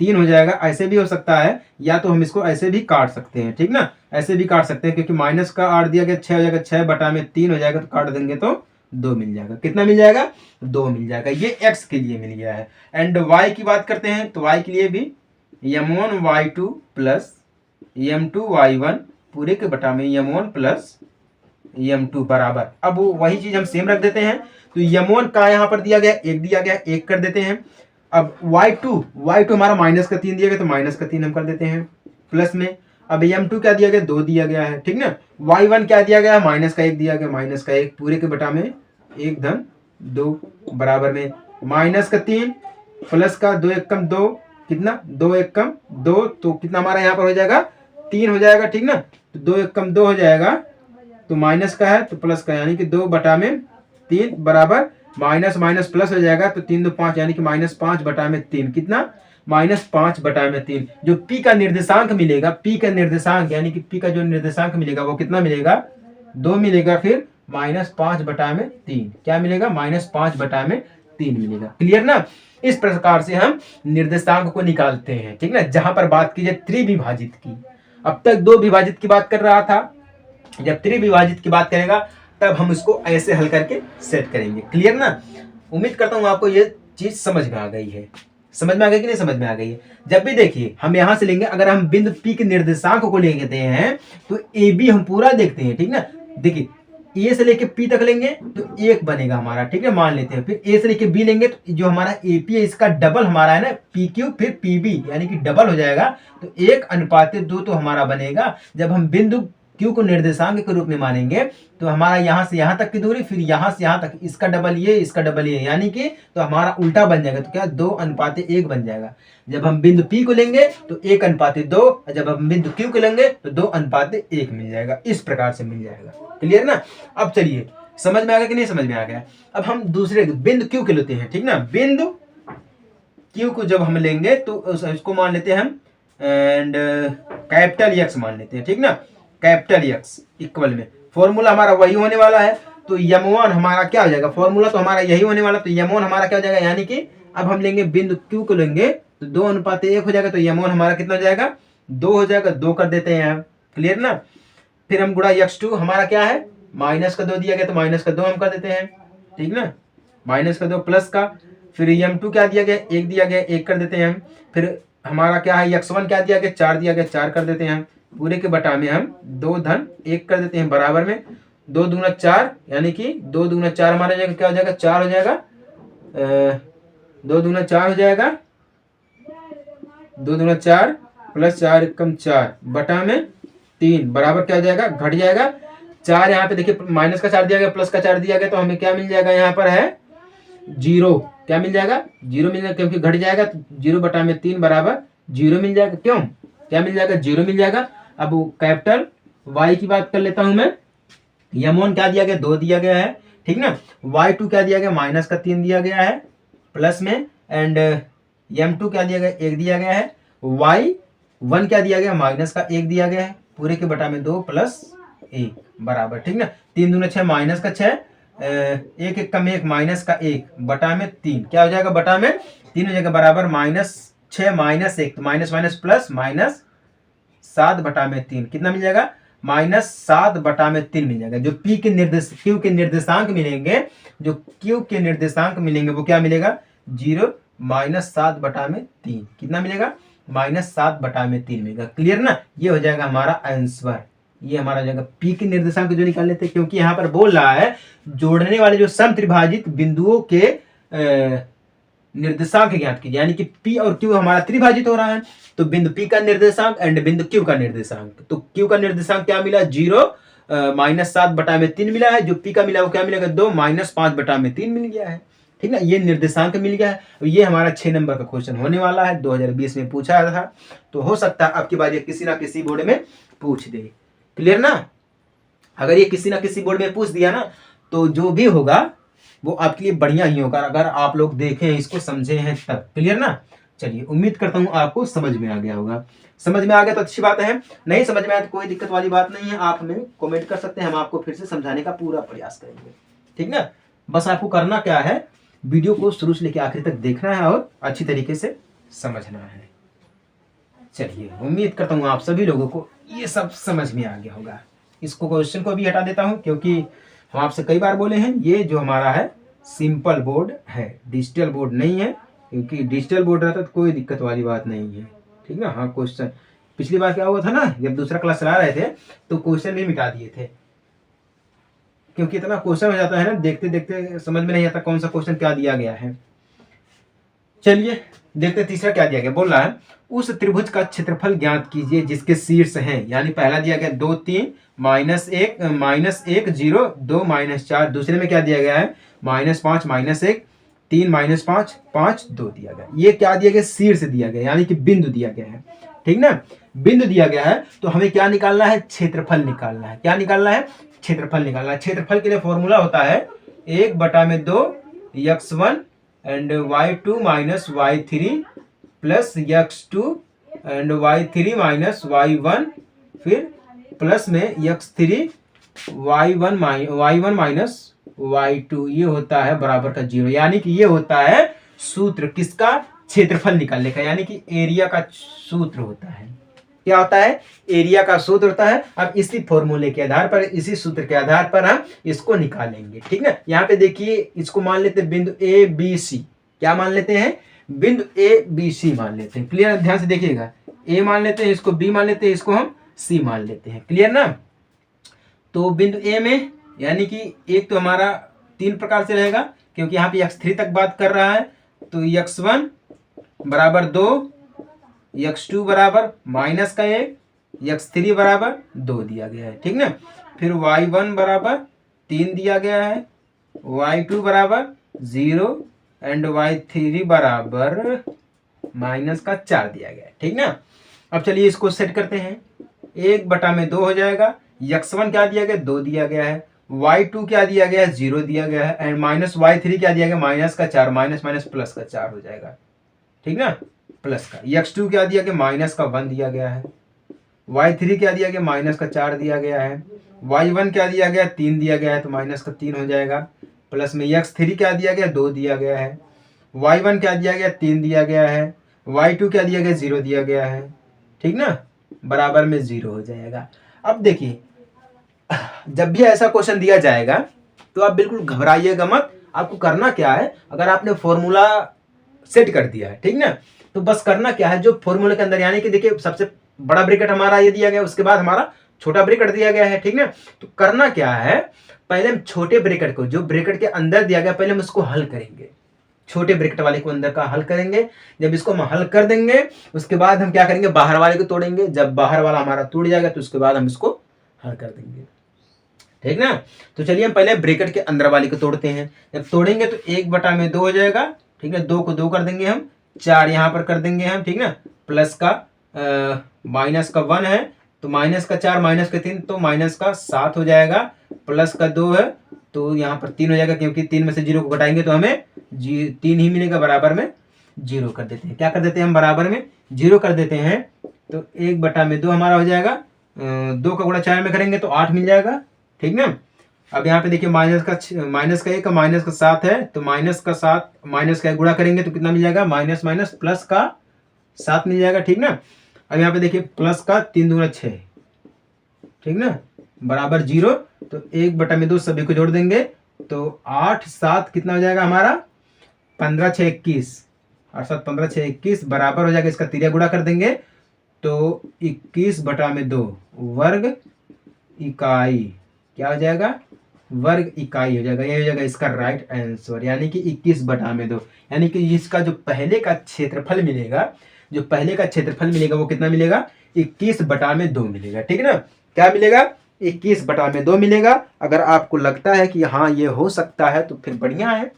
3 हो जाएगा। ऐसे भी हो सकता है, या तो हम इसको ऐसे भी काट सकते हैं, ठीक ना, ऐसे भी काट सकते हैं, क्योंकि -8 दिया गया, 6 हो जाएगा, 6 बटा में 3 हो जाएगा, तो काट देंगे तो 2 मिल जाएगा। कितना मिल जाएगा, 2 मिल जाएगा। ये x के लिए मिल गया है। एंड y की बात करते हैं तो y के लिए भी m1 y2 plus m2 y1 पूरे के बटा में m1 प्लस m2 बराबर, अब वही चीज हम सेम रख देते हैं। तो m1 का यहाँ पर दिया गया 1 दिया गया, 1 कर देते हैं। अब y2 हमारा -3 दिया गया, तो -3 हम कर देते हैं प्लस में। अब m2 क्या दिया गया, 2 दिया गया है, ठीक ना। y1 क्या दिया गया, -1 दिया गया, -1 पूरे के बटा में 1-2 बराबर में -3 प्लस का 2 1 कम 2, कितना, 2 1 कम 2, तो कितना हमारा यहाँ पर हो जाएगा, 3 हो जाएगा, ठीक ना। तो 2 1 कम 2 हो जाएगा, तो माइनस का है तो प्लस का, यानी कि 2 बटा में 3 बराबर माइनस प्लस हो जाएगा, तो 3 2 5, यानी कि -5 बटा में 3, कितना, -5 बटा में 3। जो p का निर्देशांक मिलेगा, p का निर्देशांक यानी कि p का जो निर्देशांक मिलेगा वो कितना मिलेगा, 2 मिलेगा, फिर -5 बटा में 3, क्या मिलेगा, -5 बटा में 3 मिलेगा। क्लियर ना। इस प्रकार से हम निर्देशांक को निकालते हैं, ठीक ना। जहां पर बात की जाए त्रिविभाजित की, अब तक 2 विभाजित की बात कर रहा था, जब त्रिविभाजित की बात करेगा तब हम इसको ऐसे हल करके सेट करेंगे। क्लियर ना। उम्मीद करता हूं आपको ये चीज समझ में आ गई है। समझ में आ गई कि नहीं समझ में आ गई है। जब भी देखिए हम यहां से लेंगे, अगर हम बिंदु P के निर्देशांक को लेते हैं तो AB हम पूरा देखते हैं, ठीक ना। देखिए ए से लेके P तक लेंगे तो 1 बनेगा हमारा, ठीक है, मान लेते हैं। फिर ए से लेके B लेंगे तो जो हमारा AP है इसका डबल हमारा है ना PQ, फिर PB, यानी कि डबल हो जाएगा, तो 1:2 तो हमारा बनेगा। जब हम बिंदु Q को निर्देशांक के रूप में मानेंगे तो हमारा यहाँ से यहाँ तक की दूरी, फिर यहाँ से यहाँ तक, इसका डबल ये, इसका डबल ये, यानी कि तो हमारा उल्टा बन जाएगा। तो क्या 2:1 बन जाएगा। जब हम बिंदु P को लेंगे तो 1:2, और जब हम बिंदु Q को लेंगे तो 2:1 मिल जाएगा। इस प्रकार से मिल जाएगा। क्लियर ना। अब चलिए समझ में आ गया कि नहीं समझ में आ गया। अब हम दूसरे बिंदु Q के लेते हैं, ठीक ना। बिंदु Q को जब हम लेंगे तो इसको मान लेते हैं हम एंड कैपिटल X मान लेते हैं, ठीक ना। कैपिटल X इक्वल में फॉर्मूला हमारा वही होने वाला है, तो m1 हमारा क्या हो जाएगा, फॉर्मूला तो हमारा यही होने वाला, तो m1 हमारा क्या हो जाएगा, यानी कि अब हम लेंगे बिंदु Q को लेंगे तो 2:1 हो जाएगा, तो m1 हमारा कितना हो जाएगा, 2 हो जाएगा, 2 कर देते हैं यहाँ। क्लियर ना। फिर हम गुणा x2 हमारा क्या है, -2 दिया गया, तो -2 हम कर देते हैं, ठीक ना, -2 प्लस का, फिर m2 क्या दिया गया, 1 दिया गया, 1 कर देते हैं हम। फिर हमारा क्या है, x1 क्या दिया गया, 4 दिया गया, 4 कर देते हैं। पूरे के बटा में हम 2-1 कर देते हैं, बराबर में 2 दूना 4, यानी कि 2 दूना 4 हमारा जाएगा, क्या हो जाएगा, 4 हो जाएगा, 2 दूना 4 हो जाएगा, 2 दूना 4 प्लस 4 एकम 4 बटा में 3 बराबर क्या हो जाएगा, घट जाएगा 4। यहाँ पे देखिए माइनस का 4 दिया गया, प्लस का 4 दिया गया, तो हमें क्या मिल जाएगा, यहाँ पर है 0। क्या मिल जाएगा, 0 मिल जाएगा, क्योंकि घट जाएगा तो 0 बटा में 3 बराबर 0 मिल जाएगा। क्यों, क्या मिल जाएगा, 0 मिल जाएगा। अब कैपिटल वाई की बात कर लेता हूं मैं। यम1 क्या दिया गया, 2 दिया गया है, ठीक ना। y2 क्या दिया गया, माइनस का 3 दिया गया है प्लस में, एंड m2 क्या दिया गया, 1 दिया गया है। y1 क्या दिया गया, माइनस का 1 दिया गया है, पूरे के बटा में 2 प्लस 1 बराबर, ठीक ना। 3 दूना 6 माइनस का 6, 1 एक कम 1 माइनस का 1 बटा में 3 क्या हो जाएगा, बटा में 3 हो जाएगा बराबर -6 -1, तो माइनस माइनस प्लस -7 बटा में 3 कितना मिल जाएगा, -7 बटा में 3 मिल जाएगा। जो P के Q के निर्देशांक मिलेंगे, जो Q के निर्देशांक मिलेंगे वो क्या मिलेगा, 0 -7 बटा में 3 कितना मिलेगा, -7 बटा में 3 मिलेगा। क्लियर ना, ये हो जाएगा हमारा आंसर। ये हमारा हो जाएगा P के निर्देशांक जो निकाल लेते हैं, क्योंकि यहाँ पर बोल रहा है जोड़ने वाले जो समत्रिभाजित बिंदुओं के निर्देशांक ज्ञात कीजिए, यानी कि P और Q हमारा त्रिभाजित हो रहा है, तो बिंदु P का निर्देशांक एंड बिंदु Q का निर्देशांक। तो Q का निर्देशांक क्या मिला, 0 -7 बटा में 3 मिला है। जो P का मिला वो क्या मिलेगा, 2 -5 बटा में 3 मिल गया है, ठीक ना। ये निर्देशांक मिल गया है। ये हमारा 6 नंबर का क्वेश्चन होने वाला है, 2020 में पूछा था, तो हो सकता है आपकी बार ये किसी ना किसी बोर्ड में पूछ दे। क्लियर ना, अगर ये किसी ना किसी बोर्ड में पूछ दिया ना, तो जो भी होगा वो आपके लिए बढ़िया ही होगा, अगर आप लोग देखें इसको, समझे हैं तब। क्लियर ना, चलिए उम्मीद करता हूं आपको समझ में आ गया होगा। समझ में आ गया तो अच्छी बात है, नहीं समझ में आया तो कोई दिक्कत वाली बात नहीं है, आप हमें कमेंट कर सकते हैं, हम आपको फिर से समझाने का पूरा प्रयास करेंगे, ठीक ना। बस आपको करना क्या है, वीडियो को शुरू से लेकर आखिर तक देखना है और अच्छी तरीके से समझना है। चलिए उम्मीद करता हूँ आप सभी लोगों को ये सब समझ में आ गया होगा। इसको क्वेश्चन को भी हटा देता हूँ, क्योंकि हम आपसे कई बार बोले हैं ये जो हमारा है सिंपल बोर्ड है, डिजिटल बोर्ड नहीं है, क्योंकि डिजिटल बोर्ड रहता तो कोई दिक्कत वाली बात नहीं है, ठीक ना। हाँ, क्वेश्चन पिछली बार क्या हुआ था ना, जब दूसरा क्लास चला रहे थे तो क्वेश्चन भी मिटा दिए थे, क्योंकि इतना क्वेश्चन हो जाता है ना, देखते देखते समझ में नहीं आता कौन सा क्वेश्चन क्या दिया गया है। चलिए देखते तीसरा क्या दिया गया, बोल रहा है उस त्रिभुज का क्षेत्रफल ज्ञात कीजिए जिसके शीर्ष हैं, यानी पहला दिया गया 2 3 -1 -1 0 2 -4, दूसरे में क्या दिया गया है -5 -1 3 -5 5 2 दिया गया। ये क्या दिया गया, शीर्ष दिया गया, यानी कि बिंदु दिया गया है, ठीक ना। बिंदु दिया गया है तो हमें क्या निकालना है, क्षेत्रफल निकालना है। क्या निकालना है, क्षेत्रफल निकालना है। क्षेत्रफल के लिए फॉर्मूला होता है 1/2 x1 and y2 minus y3 plus x2 and y3 minus y1, फिर प्लस में x3 y1 माइनस y2, ये होता है बराबर का 0। यानी कि ये होता है सूत्र किसका, क्षेत्रफल निकालने का, यानी कि एरिया का सूत्र होता है। क्या होता है, एरिया का सूत्र होता है। अब इसी फॉर्मूले के आधार पर, इसी सूत्र के आधार पर हम इसको निकालेंगे, ठीक ना। यहाँ पे देखिए इसको मान लेते हैं बिंदु ए बी सी, क्या मान लेते हैं, बिंदु ए बी सी मान लेते हैं। क्लियर, ध्यान से देखिएगा, ए मान लेते हैं, इसको बी मान लेते हैं, इसको हम सी मान लेते हैं। क्लियर ना। तो बिंदु ए में यानी कि एक तो हमारा 3 प्रकार से रहेगा, क्योंकि यहाँ पे x3 तक बात कर रहा है, तो x1 बराबर 2, x2 बराबर -1, x3 बराबर 2 दिया गया है, ठीक ना। फिर y1 बराबर 3 दिया गया है, y2 बराबर 0 एंड y3 बराबर -4 दिया गया है, ठीक ना। अब चलिए इसको सेट करते हैं, 1/2 हो जाएगा। x1 क्या दिया गया, 2 दिया गया है, y2 क्या दिया गया है, 0 दिया गया है, एंड -y3 क्या दिया गया, -4, माइनस प्लस का 4 हो जाएगा, ठीक ना, प्लस का। x2 क्या दिया गया, -1 दिया गया है, y3 क्या दिया गया, -4 दिया गया है, y1 क्या दिया गया, 3 दिया गया है, तो -3 हो जाएगा, प्लस में x3 क्या दिया गया, 2 दिया गया है, y1 क्या दिया गया, 3 दिया गया है, y2 क्या दिया गया, 0 दिया गया है, ठीक ना, बराबर में 0 हो जाएगा। अब देखिए जब भी ऐसा क्वेश्चन दिया जाएगा तो आप बिल्कुल घबराइएगा मत। आपको करना क्या है, अगर आपने फॉर्मूला सेट कर दिया है, ठीक ना, तो बस करना क्या है, जो फॉर्मूले के अंदर, यानी कि देखिए सबसे बड़ा ब्रैकेट हमारा ये दिया गया, उसके बाद हमारा छोटा ब्रैकेट दिया गया है, ठीक ना। तो करना क्या है, पहले हम छोटे ब्रैकेट को, जो ब्रैकेट के अंदर दिया गया, पहले हम उसको हल करेंगे। छोटे ब्रैकेट वाले को अंदर का हल करेंगे। जब इसको हम हल कर देंगे उसके बाद हम क्या करेंगे, बाहर वाले को तोड़ेंगे। जब बाहर वाला हमारा टूट जाएगा तो उसके बाद हम इसको हल कर देंगे, ठीक ना। तो चलिए हम पहले ब्रैकेट के अंदर वाले को तोड़ते हैं। जब तोड़ेंगे तो 1/2 हो जाएगा, ठीक है। 2 को 2 कर देंगे हम, 4 यहाँ पर कर देंगे हम, ठीक ना। प्लस का माइनस का 1 है तो माइनस का 4 माइनस का 3 तो माइनस का 7 हो जाएगा। प्लस का 2 है तो यहाँ पर 3 हो जाएगा, क्योंकि 3 में से 0 को घटाएंगे तो हमें 3 ही मिलेगा। बराबर में 0 कर देते हैं। क्या कर देते हैं हम, बराबर में 0 कर देते हैं। तो 1/2 हमारा हो जाएगा। 2 का गुणा 4 में करेंगे तो 8 मिल जाएगा, ठीक ना। अब यहाँ पे देखिए माइनस का 1 माइनस का 7 है तो माइनस का 7 माइनस का गुणा करेंगे तो कितना मिल जाएगा, माइनस माइनस प्लस का 7 मिल जाएगा, ठीक ना। अब यहाँ पे देखिए प्लस का 3 दूना 6, ठीक ना, बराबर 0। तो 1/2 सभी को जोड़ देंगे तो 8 7 कितना हो जाएगा हमारा, 15 6 21, 8 7 15 6 21 बराबर हो जाएगा। इसका तिरिया गुणा कर देंगे तो 21/2 वर्ग इकाई, क्या हो जाएगा, वर्ग इकाई हो जाएगा। ये हो जाएगा इसका राइट आंसर, यानी कि 21/2। यानी कि इसका जो पहले का क्षेत्रफल मिलेगा, जो पहले का क्षेत्रफल मिलेगा वो कितना मिलेगा, 21/2 मिलेगा, ठीक ना। क्या मिलेगा, 21/2 मिलेगा। अगर आपको लगता है कि हाँ ये हो सकता है तो फिर बढ़िया है,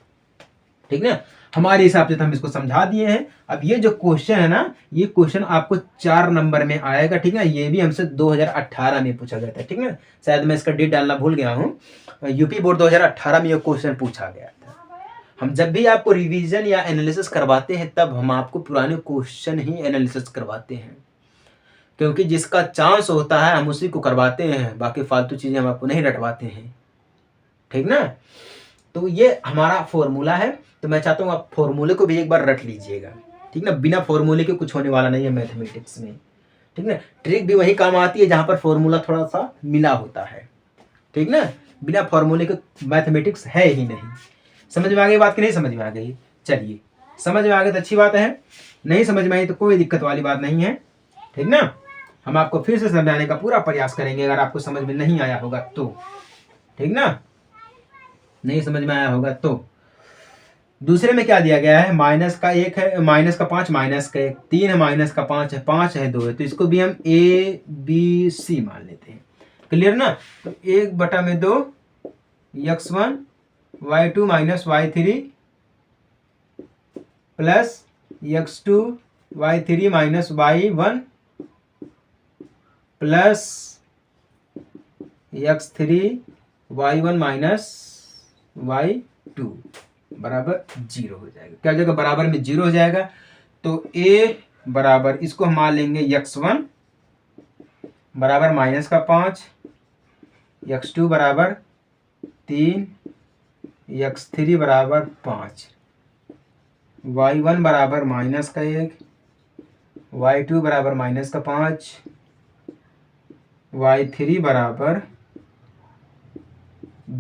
ठीक ना। हमारे हिसाब से तो हम इसको समझा दिए हैं। अब ये जो क्वेश्चन है ना, ये क्वेश्चन आपको 4 नंबर में आएगा, ठीक ना। ये भी हमसे 2018 में पूछा गया था, ठीक ना। शायद मैं इसका डेट डालना भूल गया हूँ। यूपी बोर्ड 2018 में ये क्वेश्चन पूछा गया था। हम जब भी आपको रिवीजन या एनालिसिस करवाते हैं तब हम आपको पुराने क्वेश्चन ही एनालिसिस करवाते हैं, क्योंकि जिसका चांस होता है हम उसी को करवाते हैं, बाकी फालतू चीजें हम आपको नहीं रटवाते हैं, ठीक ना। तो ये हमारा फॉर्मूला है। तो मैं चाहता हूँ आप फॉर्मूले को भी एक बार रट लीजिएगा, ठीक ना। बिना फॉर्मूले के कुछ होने वाला नहीं है मैथमेटिक्स में, ठीक ना। ट्रिक भी वही काम आती है जहां पर फॉर्मूला थोड़ा सा मिला होता है, ठीक ना। बिना फॉर्मूले के मैथमेटिक्स है ही नहीं। समझ में आ गई बात कि नहीं समझ में आ गई? चलिए, समझ में आ गई तो अच्छी बात है, नहीं समझ में आई तो कोई दिक्कत वाली बात नहीं है, ठीक ना। हम आपको फिर से समझाने का पूरा प्रयास करेंगे अगर आपको समझ में नहीं आया होगा तो, ठीक ना। नहीं समझ में आया होगा तो दूसरे में क्या दिया गया है, माइनस का 1 है, माइनस का 5 माइनस का 1, 3 है, माइनस का 5 है, 5 है, 2 है, तो इसको भी हम ABC मान लेते हैं। क्लियर ना। तो 1/2 x1 y2 minus y3 plus x2 y3 minus y1 plus x3 y1 minus y2 बराबर 0 हो जाएगा। क्या हो जाएगा, बराबर में 0 हो जाएगा। तो a बराबर, इसको हम मान लेंगे x1 बराबर माइनस का 5, x2 बराबर 3, x3 बराबर 5, y1 बराबर माइनस का 1, y2 बराबर माइनस का 5, y3 बराबर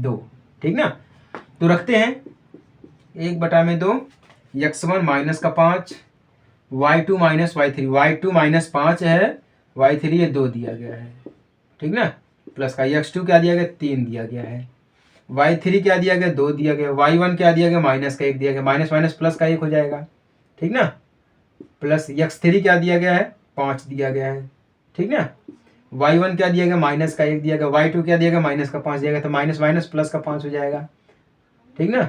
2, ठीक ना। तो रखते हैं 1/2 x1 माइनस का 5, y2 minus y3, y2 minus 5 है, y3 ये 2 दिया गया है, ठीक ना। प्लस का x2 क्या दिया गया, 3 दिया गया है, y3 क्या दिया गया, 2 दिया गया, y1 क्या दिया गया, माइनस का 1 दिया गया, माइनस माइनस प्लस का 1 हो जाएगा, ठीक ना। प्लस x3 क्या दिया गया है, 5 दिया गया है, ठीक ना। y1 क्या दिया गया, माइनस का 1 दिया गया, y2 क्या दिया गया, माइनस का 5 दिया गया, तो माइनस माइनस प्लस का 5 हो जाएगा, ठीक ना।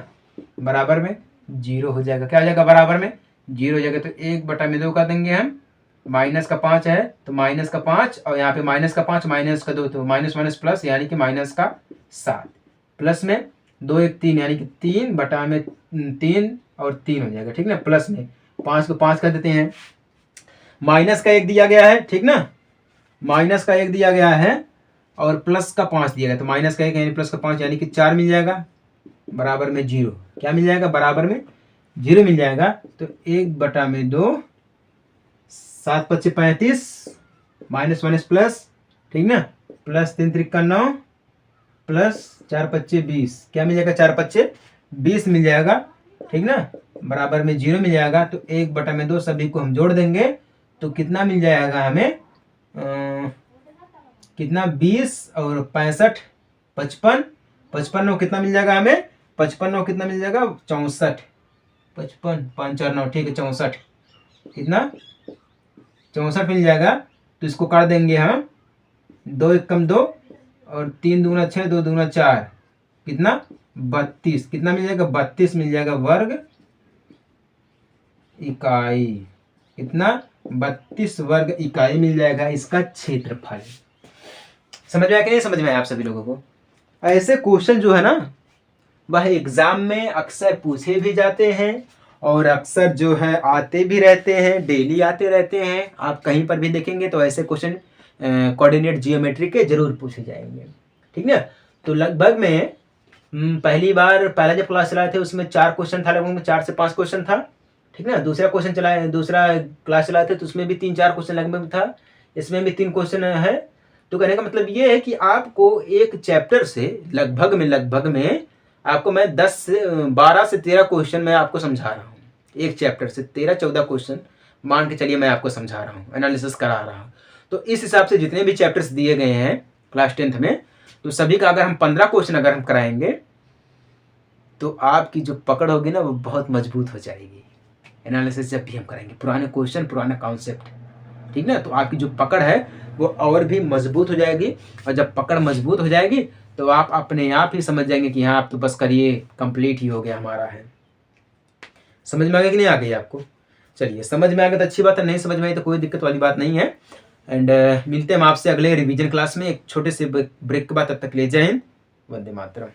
बराबर में 0 हो जाएगा। क्या हो जाएगा, बराबर में 0 हो जाएगा। तो 1/2 कर देंगे हम, माइनस का 5 है तो माइनस का 5 और यहाँ पे माइनस का 5 माइनस का 2 तो माइनस माइनस प्लस यानी कि माइनस का 7, प्लस में 2 1 3 यानी कि 3/3 और 3 हो जाएगा, ठीक ना। प्लस में 5 को 5 कर देते हैं, माइनस का 1 दिया गया है, ठीक ना, माइनस का 1 दिया गया है और प्लस का 5 दिया गया, तो माइनस का 1 यानी प्लस का 5 यानी कि 4 मिल जाएगा, बराबर में 0। क्या मिल जाएगा, बराबर में 0 मिल जाएगा। तो 1/2 7 5 35 माइनस माइनस प्लस, ठीक ना, प्लस 3 3 9 प्लस 4 5 20, क्या मिल जाएगा, 4 5 20 मिल जाएगा, ठीक ना। बराबर में 0 मिल जाएगा। तो 1/2 सभी को हम जोड़ देंगे तो कितना मिल जाएगा हमें, कितना, 20 और 65 55 55 कितना मिल जाएगा हमें, 55 कितना मिल जाएगा, 64, 55, 5 4 9, ठीक है 64, कितना 64 मिल जाएगा। तो इसको काट देंगे हम, 2 1 कम 2 और 3 दूना 6, 2 दूना 4, कितना 32, कितना मिल जाएगा 32 मिल जाएगा वर्ग इकाई, कितना 32 वर्ग इकाई मिल जाएगा इसका क्षेत्रफल। समझ में आया कि नहीं समझ में आया आप सभी लोगों को? ऐसे क्वेश्चन जो है ना वह एग्जाम में अक्सर पूछे भी जाते हैं और अक्सर जो है आते भी रहते हैं, डेली आते रहते हैं। आप कहीं पर भी देखेंगे तो ऐसे क्वेश्चन कोऑर्डिनेट जियोमेट्री के जरूर पूछे जाएंगे, ठीक ना। तो लगभग में पहला जब क्लास चलाए थे उसमें 4 क्वेश्चन था, लगभग 4 से 5 क्वेश्चन था, ठीक ना। दूसरा क्लास चलाए थे तो उसमें भी 3-4 क्वेश्चन लगभग था, इसमें भी 3 क्वेश्चन है। तो कहने का मतलब ये है कि आपको एक चैप्टर से लगभग में आपको मैं 12 से 13 क्वेश्चन मैं आपको समझा रहा हूँ। एक चैप्टर से 13-14 क्वेश्चन मान के चलिए मैं आपको समझा रहा हूँ, एनालिसिस करा रहा हूँ। तो इस हिसाब से जितने भी चैप्टर्स दिए गए हैं क्लास 10th में, तो सभी का अगर हम 15 क्वेश्चन अगर हम कराएंगे तो आपकी जो पकड़ होगी ना वो बहुत मजबूत हो जाएगी। एनालिसिस जब भी हम करेंगे, पुराने क्वेश्चन, पुराना कॉन्सेप्ट, ठीक ना, तो आपकी जो पकड़ है वो और भी मजबूत हो जाएगी। और जब पकड़ मजबूत हो जाएगी तो आप अपने आप ही समझ जाएंगे कि हाँ आप तो बस करिए, कंप्लीट ही हो गया हमारा है। समझ में आ गया कि नहीं आ गई आपको? चलिए, समझ में आ गया तो अच्छी बात है, नहीं समझ में आई तो कोई दिक्कत वाली बात नहीं है। एंड मिलते हैं हम आपसे अगले रिवीजन क्लास में एक छोटे से ब्रेक के बाद। तब तक ले जय हिंद, वंदे मातरम।